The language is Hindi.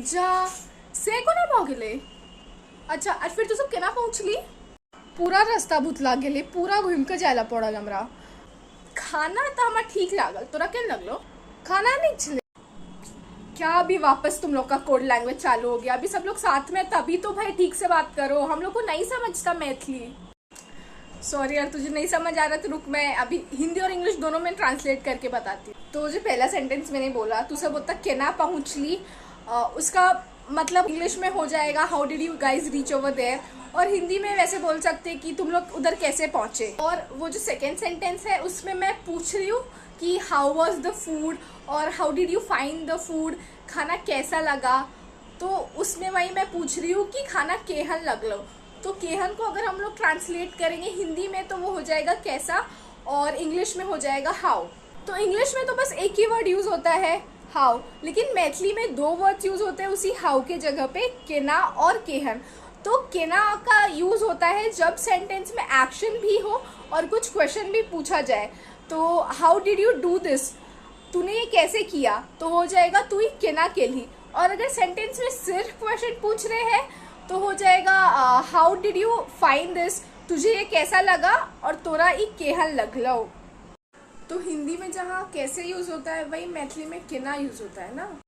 जा से कोणा पावले। अच्छा आज फिर तुझं केना पहुंचली। पूरा रास्ता भूतला गेले, पूरा घूम के जायला पड़ल हमरा। खाना तो हमारा ठीक लागल, तोरा केन लगलो। खाना नहीं चले क्या। अभी वापस तुम लोग का कोड लैंग्वेज चालू हो गया। अभी सब लोग साथ में, तभी तो भाई ठीक से बात करो। हम लोग को नहीं समझता मैथिली। सॉरी यार, तुझे नहीं समझ आ रहा तो रुक, मैं अभी हिंदी और इंग्लिश दोनों में ट्रांसलेट करके बताती हूँ। तो जो पहला सेंटेंस मैंने बोला, तू सब होता केना पहुंचली, उसका मतलब इंग्लिश में हो जाएगा how did you guys reach over there, और हिंदी में वैसे बोल सकते हैं कि तुम लोग उधर कैसे पहुंचे। और वो जो सेकेंड सेंटेंस है उसमें मैं पूछ रही हूँ कि हाउ वॉज द फूड और how did you find the food, खाना कैसा लगा। तो उसमें वही मैं पूछ रही हूँ कि खाना केहन लगलो। तो केहन को अगर हम लोग ट्रांसलेट करेंगे हिंदी में तो वो हो जाएगा कैसा, और इंग्लिश में हो जाएगा हाउ। तो इंग्लिश में तो बस एक ही वर्ड यूज होता है हाउ, लेकिन मैथिली में दो वर्ड यूज होते हैं उसी हाउ के जगह पे, केना और केहन। तो केना का यूज होता है जब सेंटेंस में एक्शन भी हो और कुछ क्वेश्चन भी पूछा जाए। तो how did you do this, तूने ये कैसे किया, तो हो जाएगा तू ही केना केली। और अगर सेंटेंस में सिर्फ क्वेश्चन पूछ रहे हैं तो हो जाएगा how did you find this, तुझे ये कैसा लगा और तोरा ये केहन लगलो। तो हिंदी में जहाँ कैसे यूज होता है वही मैथिली में केना यूज होता है ना।